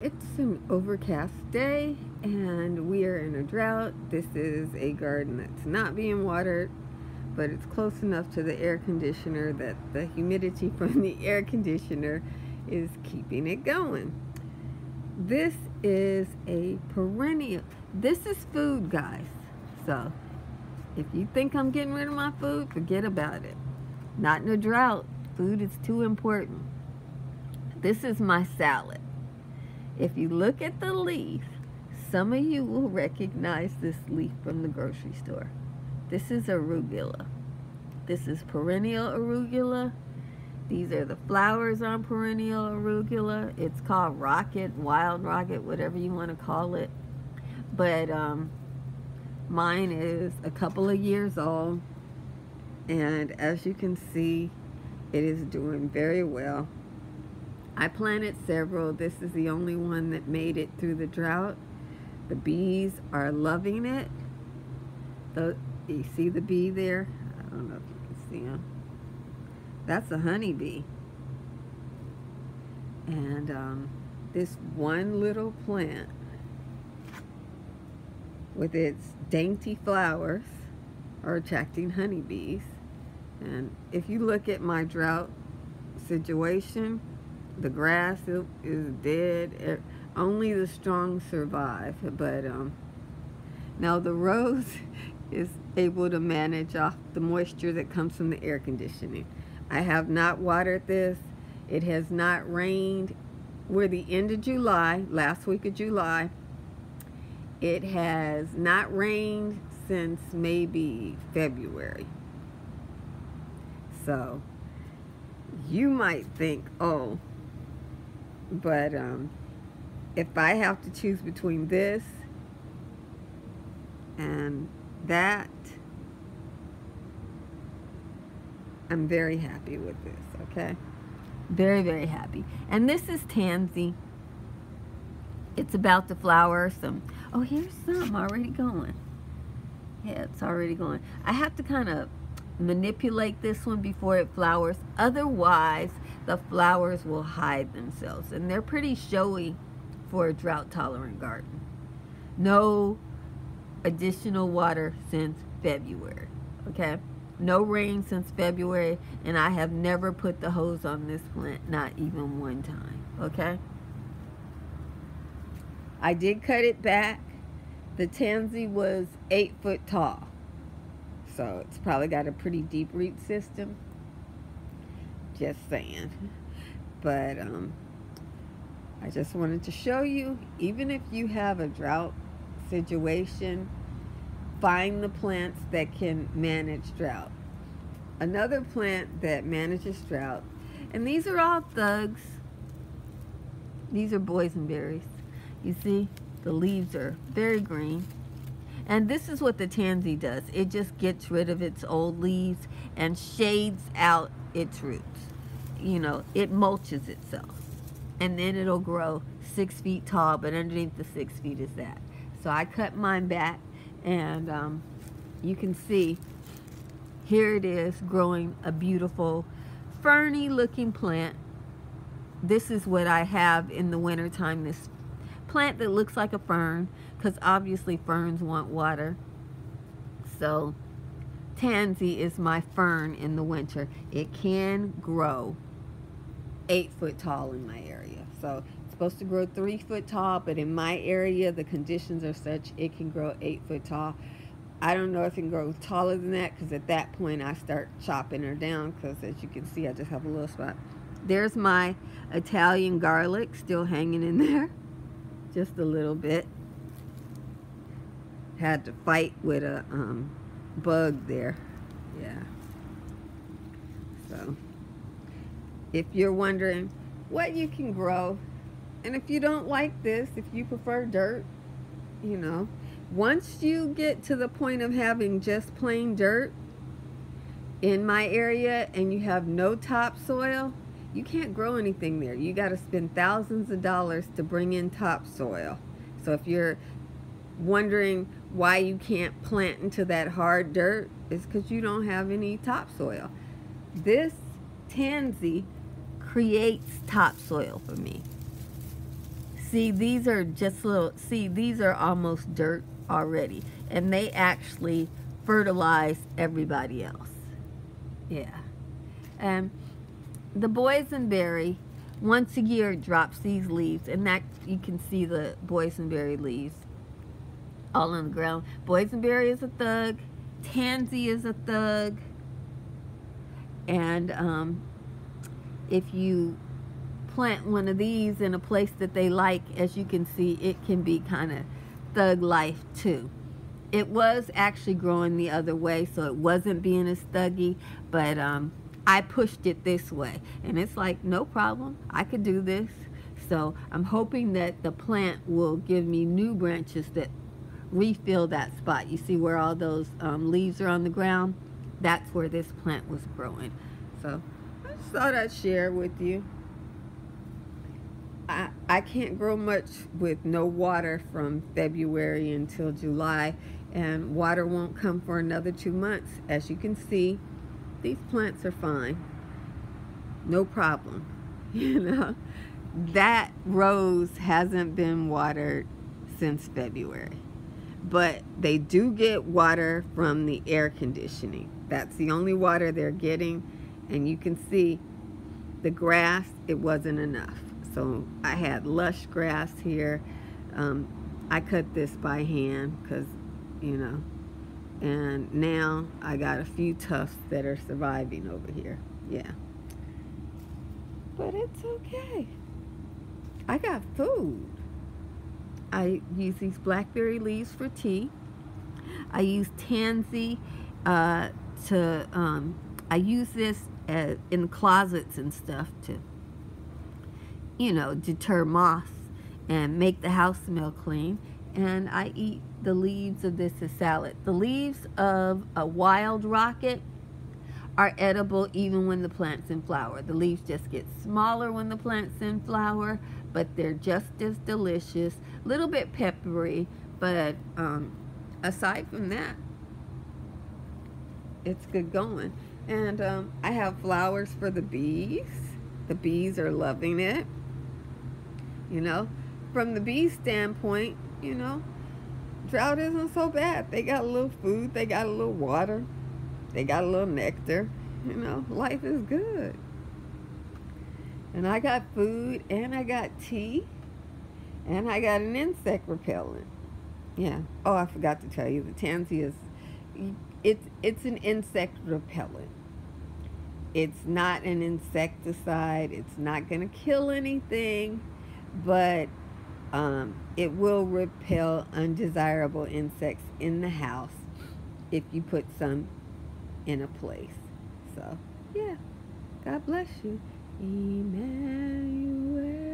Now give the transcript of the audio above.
It's an overcast day and we are in a drought. This is a garden that's not being watered, but it's close enough to the air conditioner that the humidity from the air conditioner is keeping it going. This is a perennial. This is food, guys. So if you think I'm getting rid of my food, forget about it. Not in a drought. Food is too important. This is my salad. If you look at the leaf, some of you will recognize this leaf from the grocery store. This is arugula. This is perennial arugula. These are the flowers on perennial arugula. It's called rocket, wild rocket, whatever you want to call it. But mine is a couple of years old. And as you can see, it is doing very well. I planted several. This is the only one that made it through the drought. The bees are loving it. You see the bee there? I don't know if you can see him. That's a honeybee. And this one little plant with its dainty flowers are attracting honeybees. And if you look at my drought situation, the grass is dead. Only the strong survive. But now the rose is able to manage off the moisture that comes from the air conditioning. I have not watered this. It has not rained. We're the end of July, last week of July. It has not rained since maybe February. So you might think, oh, but if I have to choose between this and that, I'm very happy with this, okay? Very, very happy. And this is tansy. It's about to flower. Oh, here's some already going. Yeah, it's already going. I have to kind of manipulate this one before it flowers. Otherwise, the flowers will hide themselves. And they're pretty showy for a drought-tolerant garden. No additional water since February, okay? No rain since February, and I have never put the hose on this plant, not even one time, okay? I did cut it back. The tansy was 8 foot tall. So it's probably got a pretty deep root system. Just saying. But I just wanted to show you, even if you have a drought situation, find the plants that can manage drought. Another plant that manages drought, and these are all thugs. These are boysenberries. You see, the leaves are very green. And this is what the tansy does. It just gets rid of its old leaves and shades out its roots. You know, it mulches itself. And then it'll grow 6 feet tall, but underneath the 6 feet is that. So I cut mine back, and you can see here it is growing a beautiful ferny looking plant. This is what I have in the wintertime, this plant that looks like a fern, because obviously ferns want water. So tansy is my fern in the winter. It can grow 8 foot tall in my area. So it's supposed to grow 3 foot tall, but in my area the conditions are such it can grow 8 foot tall. I don't know if it can grow taller than that, because at that point I start chopping her down, because as you can see I just have a little spot. There's my Italian garlic still hanging in there. Just a little bit. Had to fight with a bug there. Yeah. So if you're wondering what you can grow, and if you don't like this, if you prefer dirt, you know, once you get to the point of having just plain dirt in my area and you have no topsoil, you can't grow anything there. You got to spend thousands of dollars to bring in topsoil. So if you're wondering why you can't plant into that hard dirt, it's because you don't have any topsoil. This tansy creates topsoil for me. See, these are just little, see, these are almost dirt already. And they actually fertilize everybody else. Yeah. And the boysenberry, once a year, drops these leaves. And that, you can see the boysenberry leaves all on the ground. Boysenberry is a thug. Tansy is a thug. And if you plant one of these in a place that they like, as you can see, it can be kind of thug life too. It was actually growing the other way, so it wasn't being as thuggy, but I pushed it this way, and it's like, no problem, I could do this. So I'm hoping that the plant will give me new branches that refill that spot. You see where all those leaves are on the ground? That's where this plant was growing. So I just thought I'd share with you. I can't grow much with no water from February until July, and water won't come for another 2 months. As you can see, these plants are fine. No problem. You know, that rose hasn't been watered since February. But they do get water from the air conditioning. That's the only water they're getting. And you can see the grass, it wasn't enough. So I had lush grass here. I cut this by hand because, you know, and now I got a few tufts that are surviving over here. Yeah. But it's okay. I got food. I use these blackberry leaves for tea. I use tansy I use this in closets and stuff to, you know, deter moths and make the house smell clean. And I eat the leaves of this as salad. The leaves of a wild rocket are edible even when the plant's in flower. The leaves just get smaller when the plant's in flower, but they're just as delicious. A little bit peppery, but aside from that, it's good going. And I have flowers for the bees. The bees are loving it. You know, from the bee standpoint, you know, drought isn't so bad. They got a little food, they got a little water, they got a little nectar. You know, life is good. And I got food, and I got tea, and I got an insect repellent. Yeah. Oh, I forgot to tell you, the tansy is, it's an insect repellent. It's not an insecticide. It's not going to kill anything, but it will repel undesirable insects in the house if you put some in a place. So, yeah. God bless you. Emmanuel.